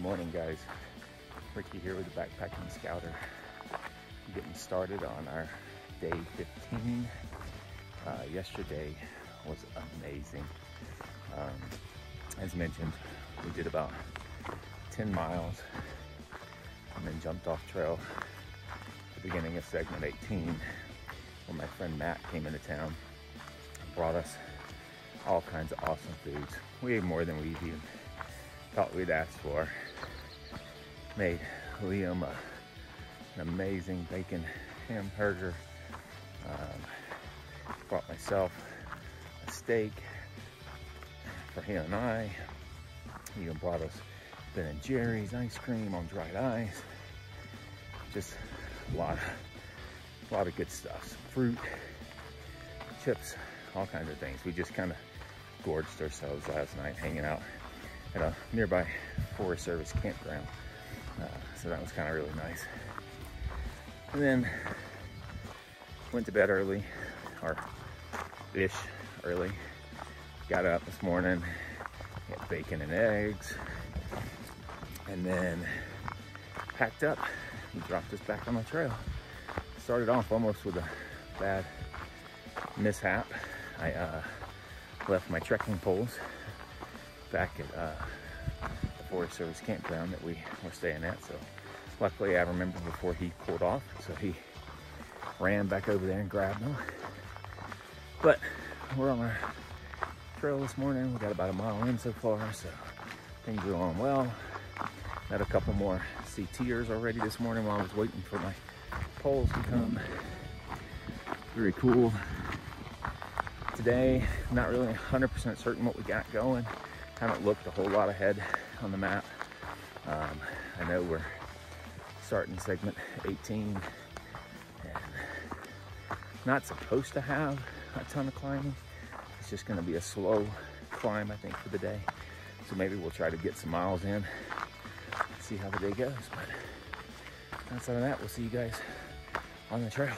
morning, guys. Ricky here with the Backpacking Scouter. Getting started on our day 15. Yesterday was amazing. As mentioned, we did about 10 miles and then jumped off trail at the beginning of segment 18, where my friend Matt came into town and brought us all kinds of awesome foods. We ate more than we even thought we'd asked for. Made Liam an amazing bacon hamburger. Brought myself a steak for him and I. He even brought us Ben & Jerry's ice cream on dried ice. Just a lot of good stuff. Some fruit, chips, all kinds of things. We just kind of gorged ourselves last night hanging out at a nearby Forest Service campground. So that was kind of really nice. And then went to bed early, or ish early. Got up this morning, had bacon and eggs, and then packed up and dropped us back on the trail. Started off almost with a bad mishap. I left my trekking poles back at the Forest Service campground that we were staying at. So luckily I remembered before he pulled off, so he ran back over there and grabbed them. But we're on our trail this morning. We got about a mile in so far, so things are going well. Had a couple more CTers already this morning while I was waiting for my poles to come. Very cool. Today, not really 100% certain what we got going. Haven't looked a whole lot ahead on the map. I know we're starting segment 18 and not supposed to have a ton of climbing. It's just going to be a slow climb, I think, for the day. So maybe we'll try to get some miles in, see how the day goes. But outside of that, we'll see you guys on the trail.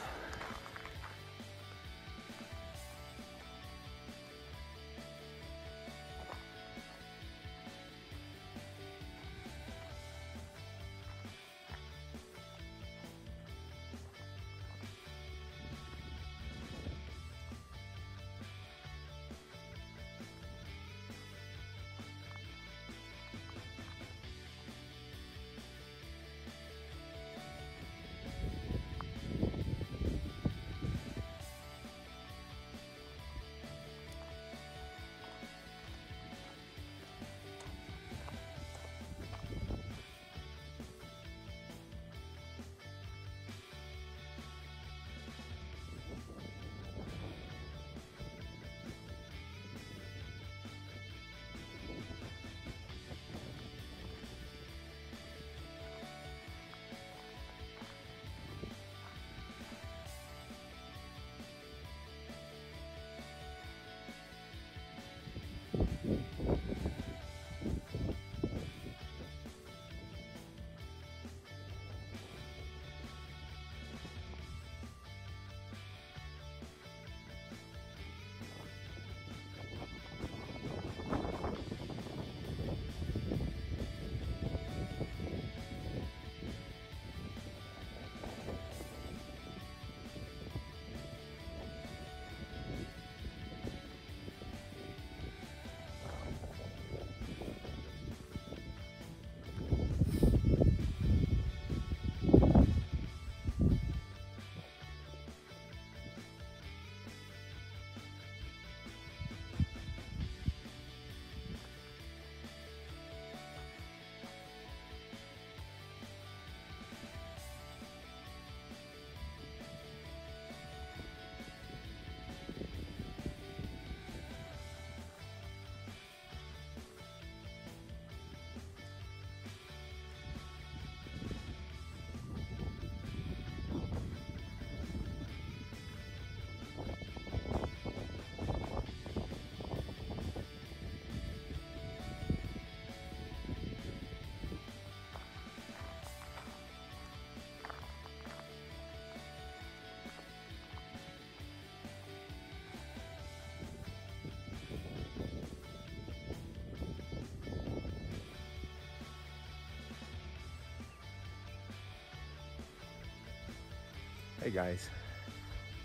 Hey guys,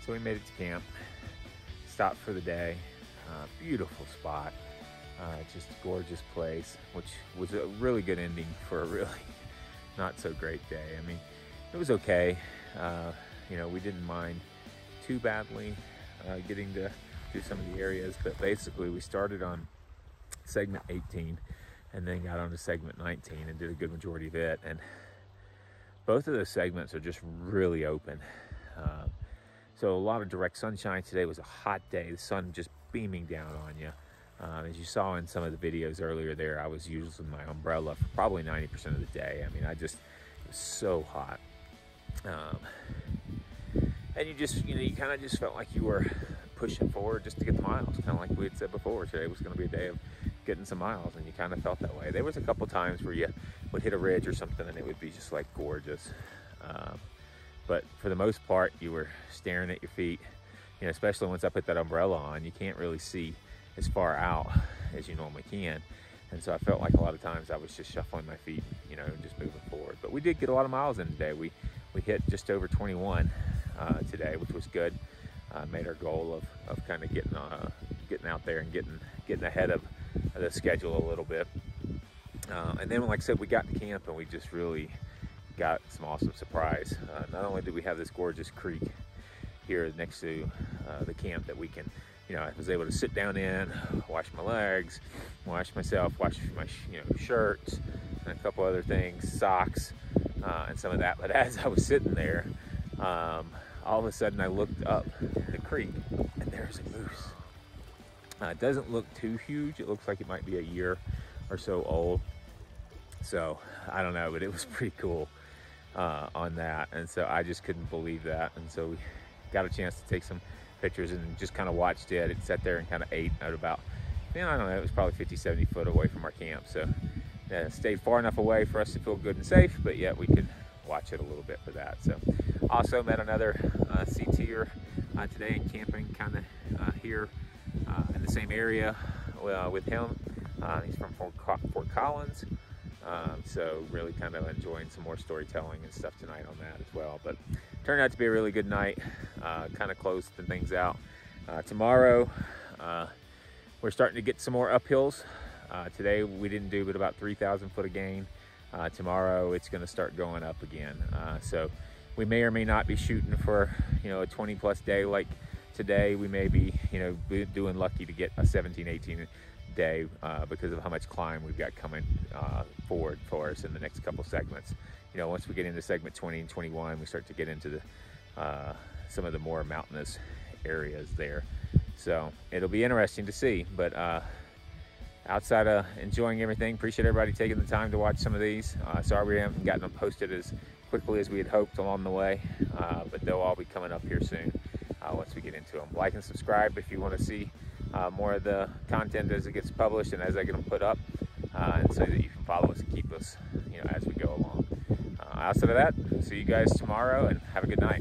so we made it to camp, stopped for the day. Beautiful spot, just a gorgeous place, which was a really good ending for a really not so great day. I mean, it was okay. You know, we didn't mind too badly getting to do some of the areas, but basically we started on segment 18 and then got on to segment 19 and did a good majority of it. And both of those segments are just really open. So a lot of direct sunshine. Today was a hot day, the sun just beaming down on you. As you saw in some of the videos earlier there, I was using my umbrella for probably 90% of the day. I mean, it was so hot. And you just, you know, you kind of just felt like you were pushing forward just to get the miles. Kind of like we had said before, today was going to be a day of getting some miles, and you kind of felt that way. There was a couple times where you would hit a ridge or something and it would be just like gorgeous. But for the most part, you were staring at your feet, you know, especially once I put that umbrella on, you can't really see as far out as you normally can. And so I felt like a lot of times I was just shuffling my feet, you know, and just moving forward. But we did get a lot of miles in today. We hit just over 21 today, which was good. Made our goal of kind of getting out there and getting ahead of the schedule a little bit. And then, like I said, we got to camp and we just really got some awesome surprise. Not only did we have this gorgeous creek here next to the camp that we can, you know, I was able to sit down in, wash my legs, wash myself, wash my shirts, and a couple other things, socks, and some of that. But as I was sitting there, all of a sudden I looked up the creek and there's a moose. It doesn't look too huge. It looks like it might be a year or so old. So I don't know, but it was pretty cool on that. And so I just couldn't believe that. And so we got a chance to take some pictures and just kind of watched it. It sat there and kind of ate at about, man, I don't know, it was probably 50, 70 foot away from our camp. So it stayed far enough away for us to feel good and safe, but yet we could watch it a little bit for that. So also met another CTer today in camping kind of here in the same area with him. He's from Fort Collins. So really kind of enjoying some more storytelling and stuff tonight on that as well. But turned out to be a really good night. Kind of closed things out. Tomorrow we're starting to get some more uphills. Today we didn't do but about 3,000 foot of gain. Tomorrow it's going to start going up again. So we may or may not be shooting for, you know, a 20+ day like today. We may be, you know, doing lucky to get a 17, 18 day because of how much climb we've got coming forward for us in the next couple segments. You know, once we get into segment 20 and 21, we start to get into the some of the more mountainous areas there. So it'll be interesting to see. But outside of enjoying everything, appreciate everybody taking the time to watch some of these. Sorry we haven't gotten them posted as quickly as we had hoped along the way, but they'll all be coming up here soon once we get into them. Like and subscribe if you want to see more of the content as it gets published and as I get them put up, and so that you can follow us and keep us, you know, as we go along. Outside of that, see you guys tomorrow and have a good night.